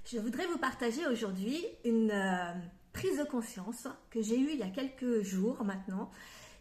Je voudrais vous partager aujourd'hui une prise de conscience que j'ai eue il y a quelques jours maintenant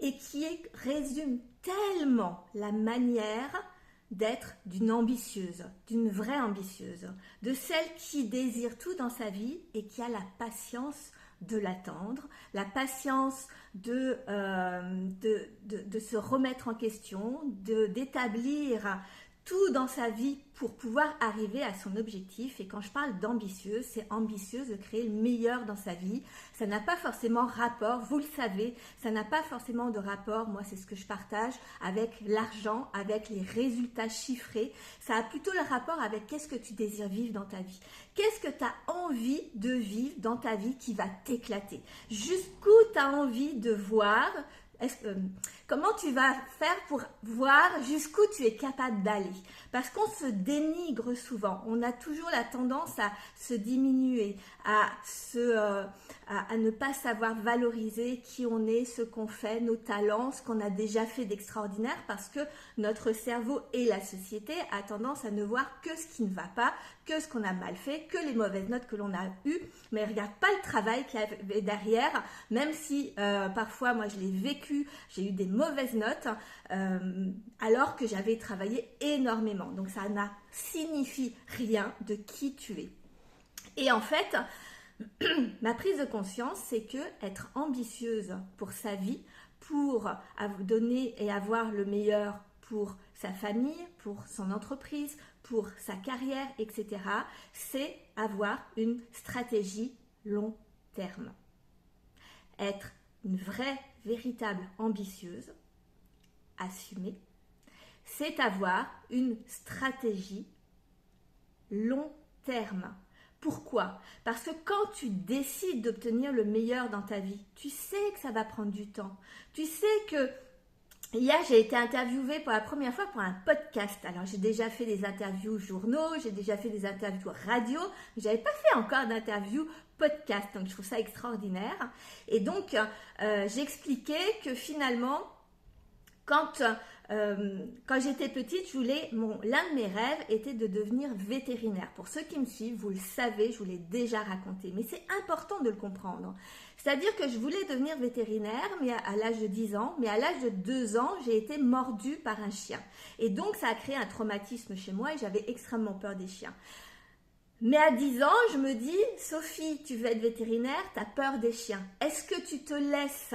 et qui résume tellement la manière d'être d'une ambitieuse, d'une vraie ambitieuse, de celle qui désire tout dans sa vie et qui a la patience de l'attendre, la patience de se remettre en question, d'établir tout dans sa vie pour pouvoir arriver à son objectif. Et quand je parle d'ambitieuse, c'est ambitieuse de créer le meilleur dans sa vie. Ça n'a pas forcément rapport, vous le savez, ça n'a pas forcément de rapport, moi c'est ce que je partage, avec l'argent, avec les résultats chiffrés. Ça a plutôt le rapport avec qu'est-ce que tu désires vivre dans ta vie. Qu'est-ce que tu as envie de vivre dans ta vie qui va t'éclater? Jusqu'où tu as envie de voir? Comment tu vas faire pour voir jusqu'où tu es capable d'aller? Parce qu'on se dénigre souvent, on a toujours la tendance à se diminuer, à ne pas savoir valoriser qui on est, ce qu'on fait, nos talents, ce qu'on a déjà fait d'extraordinaire, parce que notre cerveau et la société a tendance à ne voir que ce qui ne va pas, que ce qu'on a mal fait, que les mauvaises notes que l'on a eues, mais ne regarde pas le travail qu'il y avait derrière, même si parfois moi je l'ai vécu, j'ai eu des mauvaises notes alors que j'avais travaillé énormément. Donc ça n'a signifie rien de qui tu es. Et en fait, ma prise de conscience, c'est que être ambitieuse pour sa vie, pour donner et avoir le meilleur pour sa famille, pour son entreprise, pour sa carrière, etc., c'est avoir une stratégie long terme. Être une vraie, véritable ambitieuse, assumée, c'est avoir une stratégie long terme. Pourquoi? Parce que quand tu décides d'obtenir le meilleur dans ta vie, tu sais que ça va prendre du temps. Tu sais que hier, j'ai été interviewée pour la première fois pour un podcast. Alors, j'ai déjà fait des interviews journaux, j'ai déjà fait des interviews radio, mais je n'avais pas fait encore d'interview podcast. Donc, je trouve ça extraordinaire. Et donc, j'expliquais que finalement, quand j'étais petite, l'un de mes rêves était de devenir vétérinaire. Pour ceux qui me suivent, vous le savez, je vous l'ai déjà raconté, mais c'est important de le comprendre. C'est-à-dire que je voulais devenir vétérinaire mais à l'âge de 10 ans, mais à l'âge de 2 ans, j'ai été mordue par un chien. Et donc, ça a créé un traumatisme chez moi et j'avais extrêmement peur des chiens. Mais à 10 ans, je me dis, Sophie, tu veux être vétérinaire, tu as peur des chiens. Est-ce que tu te laisses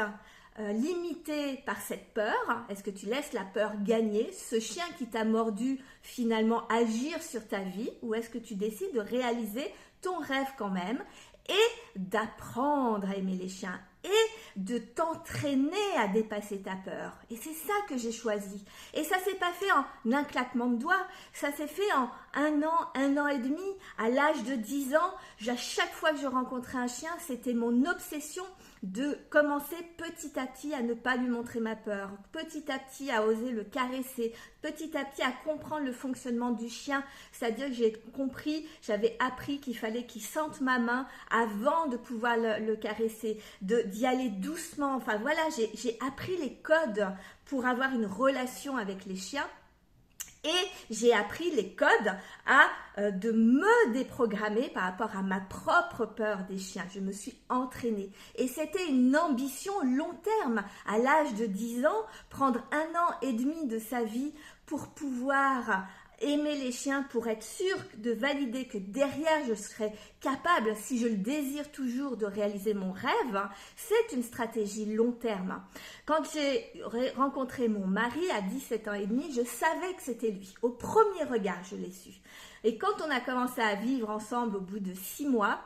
limité par cette peur? Est-ce que tu laisses la peur gagner, ce chien qui t'a mordu finalement agir sur ta vie, ou est-ce que tu décides de réaliser ton rêve quand même et d'apprendre à aimer les chiens et de t'entraîner à dépasser ta peur? Et c'est ça que j'ai choisi. Et ça s'est pas fait en un claquement de doigts, ça s'est fait en un an et demi. À l'âge de 10 ans, à chaque fois que je rencontrais un chien, c'était mon obsession de commencer petit à petit à ne pas lui montrer ma peur, petit à petit à oser le caresser, petit à petit à comprendre le fonctionnement du chien. C'est-à-dire que j'avais appris qu'il fallait qu'il sente ma main avant de pouvoir le caresser, d'y aller doucement. Enfin voilà, j'ai appris les codes pour avoir une relation avec les chiens. Et j'ai appris les codes de me déprogrammer par rapport à ma propre peur des chiens. Je me suis entraînée. Et c'était une ambition long terme. À l'âge de 10 ans, prendre 1 an et demi de sa vie pour pouvoir aimer les chiens, pour être sûre de valider que derrière je serais capable, si je le désire toujours, de réaliser mon rêve, c'est une stratégie long terme. Quand j'ai rencontré mon mari à 17 ans et demi, je savais que c'était lui. Au premier regard, je l'ai su. Et quand on a commencé à vivre ensemble au bout de 6 mois,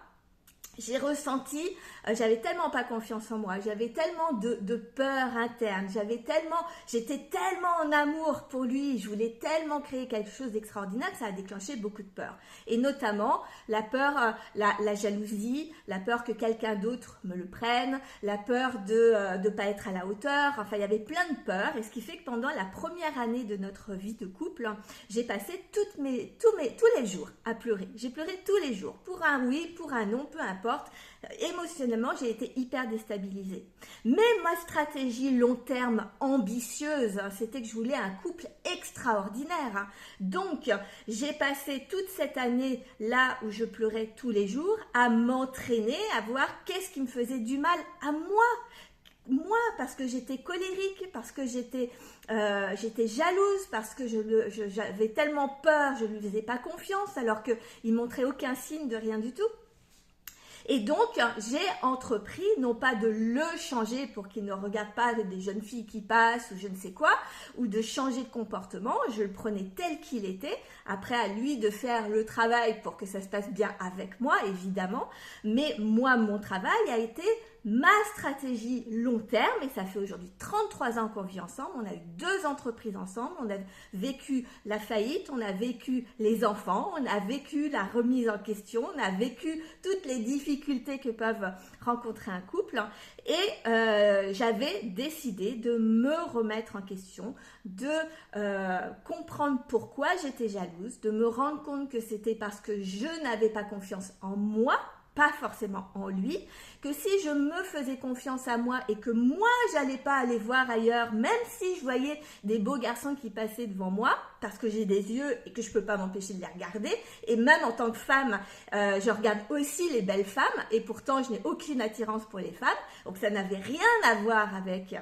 j'ai ressenti, j'avais tellement pas confiance en moi, j'avais tellement de peur interne, j'étais tellement en amour pour lui, je voulais tellement créer quelque chose d'extraordinaire que ça a déclenché beaucoup de peur. Et notamment la peur, la jalousie, la peur que quelqu'un d'autre me le prenne, la peur de pas être à la hauteur. Enfin, il y avait plein de peurs, et ce qui fait que pendant la première année de notre vie de couple, j'ai passé tous les jours à pleurer. J'ai pleuré tous les jours, pour un oui, pour un non, peu importe. importe. Émotionnellement, j'ai été hyper déstabilisée. Mais ma stratégie long terme ambitieuse, c'était que je voulais un couple extraordinaire. Donc, j'ai passé toute cette année là où je pleurais tous les jours à m'entraîner, à voir qu'est-ce qui me faisait du mal à moi, parce que j'étais colérique, parce que j'étais jalouse, parce que j'avais tellement peur, je ne lui faisais pas confiance alors qu'il montrait aucun signe de rien du tout. Et donc, j'ai entrepris, non pas de le changer pour qu'il ne regarde pas des jeunes filles qui passent ou je ne sais quoi, ou de changer de comportement, je le prenais tel qu'il était, après à lui de faire le travail pour que ça se passe bien avec moi, évidemment, mais moi, mon travail a été ma stratégie long terme, et ça fait aujourd'hui 33 ans qu'on vit ensemble, on a eu 2 entreprises ensemble, on a vécu la faillite, on a vécu les enfants, on a vécu la remise en question, on a vécu toutes les difficultés que peuvent rencontrer un couple, et j'avais décidé de me remettre en question, de comprendre pourquoi j'étais jalouse, de me rendre compte que c'était parce que je n'avais pas confiance en moi, pas forcément en lui, que si je me faisais confiance à moi et que moi j'allais pas aller voir ailleurs, même si je voyais des beaux garçons qui passaient devant moi, parce que j'ai des yeux et que je peux pas m'empêcher de les regarder, et même en tant que femme, je regarde aussi les belles femmes, et pourtant je n'ai aucune attirance pour les femmes, donc ça n'avait rien à voir avec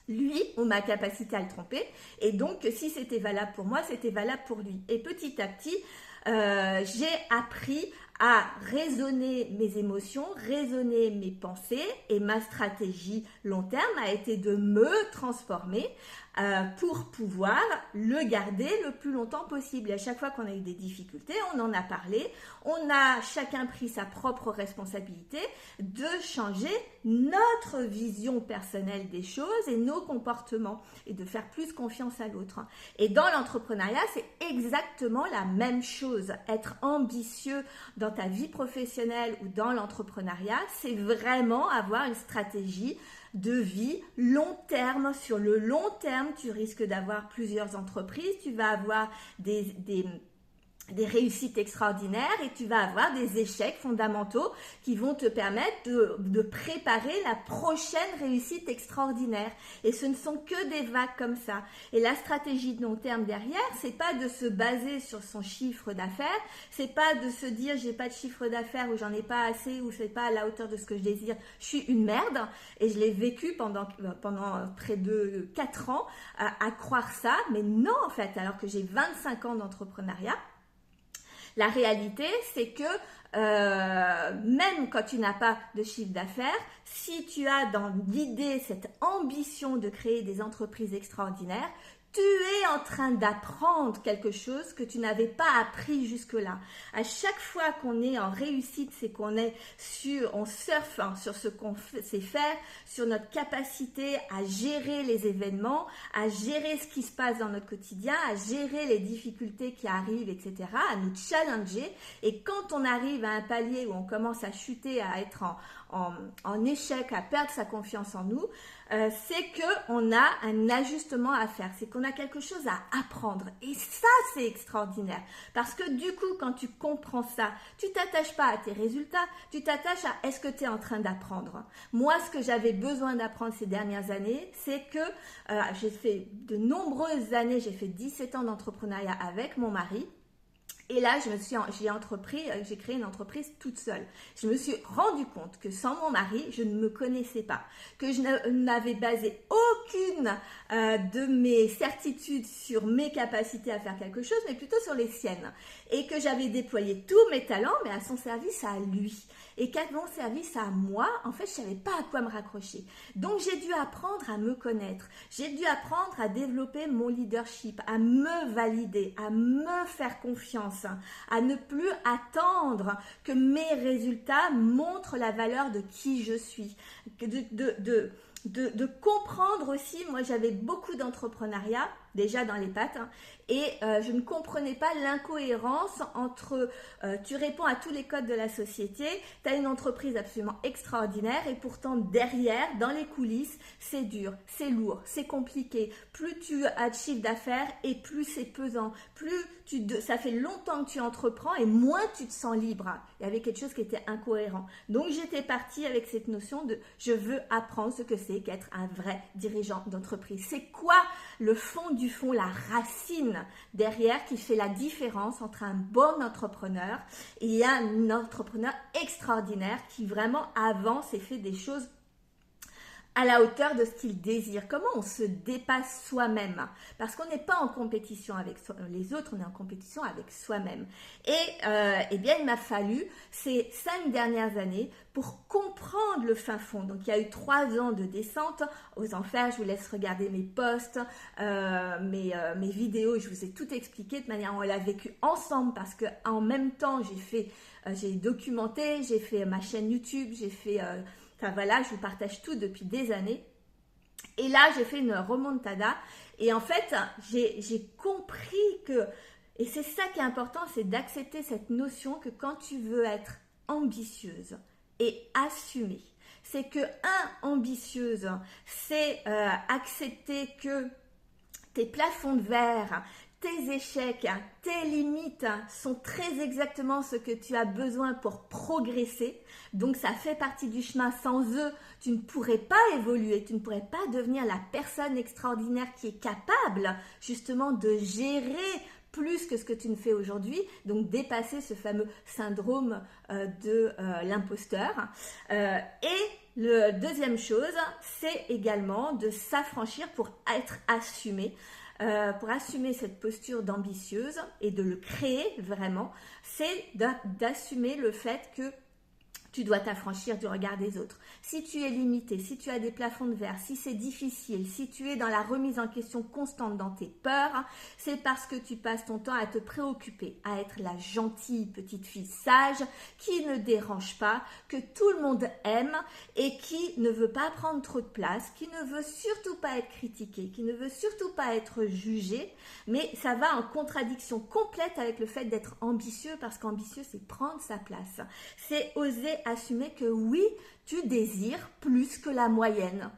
lui ou ma capacité à le tromper, et donc si c'était valable pour moi, c'était valable pour lui. Et petit à petit, j'ai appris à raisonner mes émotions, raisonner mes pensées, et ma stratégie long terme a été de me transformer pour pouvoir le garder le plus longtemps possible. Et à chaque fois qu'on a eu des difficultés, on en a parlé, on a chacun pris sa propre responsabilité de changer notre vision personnelle des choses et nos comportements, et de faire plus confiance à l'autre. Et dans l'entrepreneuriat, c'est exactement la même chose. Être ambitieux dans ta vie professionnelle ou dans l'entrepreneuriat, c'est vraiment avoir une stratégie de vie long terme. Sur le long terme, tu risques d'avoir plusieurs entreprises, tu vas avoir des réussites extraordinaires, et tu vas avoir des échecs fondamentaux qui vont te permettre de préparer la prochaine réussite extraordinaire. Et ce ne sont que des vagues comme ça. Et la stratégie de long terme derrière, c'est pas de se baser sur son chiffre d'affaires, c'est pas de se dire j'ai pas de chiffre d'affaires ou j'en ai pas assez ou c'est pas à la hauteur de ce que je désire, je suis une merde. Et je l'ai vécu pendant près de 4 ans à croire ça, mais non en fait, alors que j'ai 25 ans d'entrepreneuriat. La réalité, c'est que même quand tu n'as pas de chiffre d'affaires, si tu as dans l'idée cette ambition de créer des entreprises extraordinaires, tu es en train d'apprendre quelque chose que tu n'avais pas appris jusque-là. À chaque fois qu'on est en réussite, c'est qu'on surfe sur ce qu'on sait faire, sur notre capacité à gérer les événements, à gérer ce qui se passe dans notre quotidien, à gérer les difficultés qui arrivent, etc., à nous challenger. Et quand on arrive à un palier où on commence à chuter, à être en échec, à perdre sa confiance en nous, c'est qu'on a un ajustement à faire, c'est qu'on a quelque chose à apprendre. Et ça, c'est extraordinaire. Parce que du coup, quand tu comprends ça, tu t'attaches pas à tes résultats, tu t'attaches à est-ce que tu es en train d'apprendre. Moi, ce que j'avais besoin d'apprendre ces dernières années, c'est que j'ai fait de nombreuses années, j'ai fait 17 ans d'entrepreneuriat avec mon mari. Et là, j'ai créé une entreprise toute seule. Je me suis rendu compte que sans mon mari, je ne me connaissais pas, que je n'avais basé aucune de mes certitudes sur mes capacités à faire quelque chose, mais plutôt sur les siennes. Et que j'avais déployé tous mes talents, mais à son service à lui. Et qu'à mon service à moi, en fait, je ne savais pas à quoi me raccrocher. Donc, j'ai dû apprendre à me connaître. J'ai dû apprendre à développer mon leadership, à me valider, à me faire confiance, à ne plus attendre que mes résultats montrent la valeur de qui je suis. De comprendre aussi, moi j'avais beaucoup déjà dans les pattes, hein, et je ne comprenais pas l'incohérence entre tu réponds à tous les codes de la société, tu as une entreprise absolument extraordinaire et pourtant derrière, dans les coulisses, c'est dur, c'est lourd, c'est compliqué. Plus tu as de chiffre d'affaires et plus c'est pesant, ça fait longtemps que tu entreprends et moins tu te sens libre. Il y avait quelque chose qui était incohérent. Donc j'étais partie avec cette notion de je veux apprendre ce que c'est qu'être un vrai dirigeant d'entreprise. C'est quoi le fond du fond, la racine derrière qui fait la différence entre un bon entrepreneur et un entrepreneur extraordinaire qui vraiment avance et fait des choses à la hauteur de ce qu'il désire. Comment on se dépasse soi-même? Parce qu'on n'est pas en compétition avec les autres, on est en compétition avec soi-même. Et eh bien, il m'a fallu ces 5 dernières années pour comprendre le fin fond. Donc, il y a eu 3 ans de descente aux enfers. Je vous laisse regarder mes posts, mes vidéos. Je vous ai tout expliqué de manière, on l'a vécu ensemble parce que en même temps, j'ai documenté, j'ai fait ma chaîne YouTube, j'ai fait... Enfin voilà, je vous partage tout depuis des années. Et là, j'ai fait une remontada. Et en fait, j'ai compris que, et c'est ça qui est important, c'est d'accepter cette notion que quand tu veux être ambitieuse et assumée, c'est que ambitieuse, c'est accepter que tes plafonds de verre, tes échecs, tes limites sont très exactement ce que tu as besoin pour progresser. Donc, ça fait partie du chemin. Sans eux, tu ne pourrais pas évoluer, tu ne pourrais pas devenir la personne extraordinaire qui est capable justement de gérer plus que ce que tu ne fais aujourd'hui. Donc, dépasser ce fameux syndrome de l'imposteur. Et la deuxième chose, c'est également de s'affranchir pour être assumé. Pour assumer cette posture d'ambitieuse et de le créer vraiment, c'est d'assumer le fait que tu dois t'affranchir du regard des autres. Si tu es limité, si tu as des plafonds de verre, si c'est difficile, si tu es dans la remise en question constante dans tes peurs, c'est parce que tu passes ton temps à te préoccuper, à être la gentille petite fille sage qui ne dérange pas, que tout le monde aime et qui ne veut pas prendre trop de place, qui ne veut surtout pas être critiquée, qui ne veut surtout pas être jugée, mais ça va en contradiction complète avec le fait d'être ambitieux parce qu'ambitieux, c'est prendre sa place. C'est oser assumer que oui, tu désires plus que la moyenne.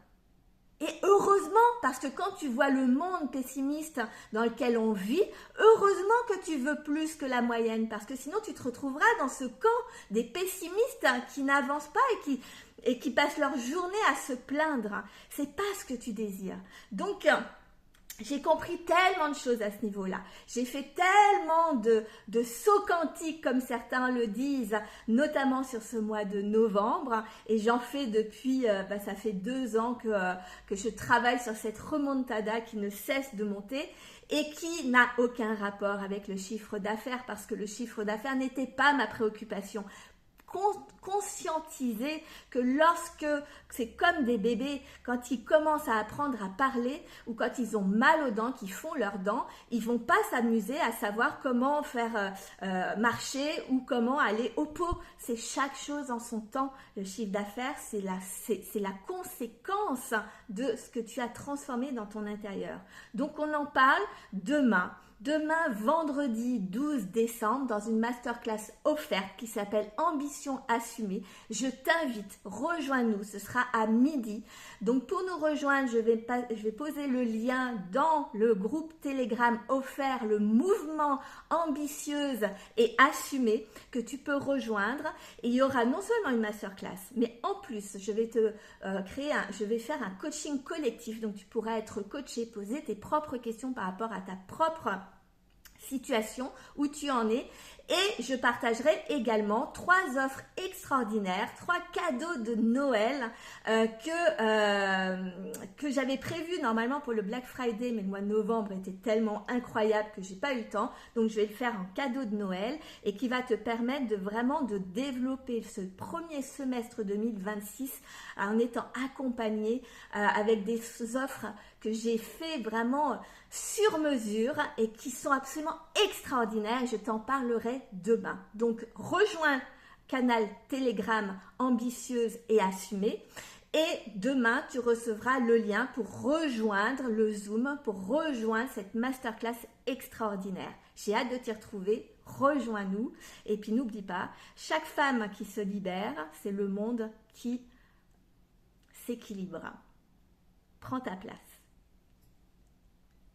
Et heureusement, parce que quand tu vois le monde pessimiste dans lequel on vit, heureusement que tu veux plus que la moyenne, parce que sinon tu te retrouveras dans ce camp des pessimistes qui n'avancent pas et qui passent leur journée à se plaindre. C'est pas ce que tu désires. Donc, j'ai compris tellement de choses à ce niveau-là. J'ai fait tellement de sauts quantiques, comme certains le disent, notamment sur ce mois de novembre. Et j'en fais depuis, ça fait 2 ans que je travaille sur cette remontada qui ne cesse de monter et qui n'a aucun rapport avec le chiffre d'affaires parce que le chiffre d'affaires n'était pas ma préoccupation. Conscientiser que lorsque c'est comme des bébés, quand ils commencent à apprendre à parler ou quand ils ont mal aux dents, qu'ils font leurs dents, ils vont pas s'amuser à savoir comment faire marcher ou comment aller au pot. C'est chaque chose en son temps. Le chiffre d'affaires, c'est la conséquence de ce que tu as transformé dans ton intérieur. Donc on en parle demain. Demain, vendredi 12 décembre, dans une masterclass offerte qui s'appelle Ambition assumée. Je t'invite, rejoins-nous, ce sera à midi. Donc pour nous rejoindre, je vais poser le lien dans le groupe Telegram offert, le mouvement ambitieuse et assumée que tu peux rejoindre. Et il y aura non seulement une masterclass, mais en plus, je vais je vais faire un coaching collectif. Donc tu pourras être coaché, poser tes propres questions par rapport à ta propre situation où tu en es et je partagerai également 3 offres extraordinaires, 3 cadeaux de Noël que j'avais prévu normalement pour le Black Friday, mais le mois de novembre était tellement incroyable que j'ai pas eu le temps, donc je vais le faire en cadeau de Noël et qui va te permettre de vraiment de développer ce premier semestre 2026 en étant accompagné avec des offres que j'ai fait vraiment sur mesure et qui sont absolument extraordinaires. Je t'en parlerai demain. Donc, rejoins canal Telegram ambitieuse et assumée. Et demain, tu recevras le lien pour rejoindre le Zoom, pour rejoindre cette masterclass extraordinaire. J'ai hâte de t'y retrouver. Rejoins-nous. Et puis n'oublie pas, chaque femme qui se libère, c'est le monde qui s'équilibre. Prends ta place.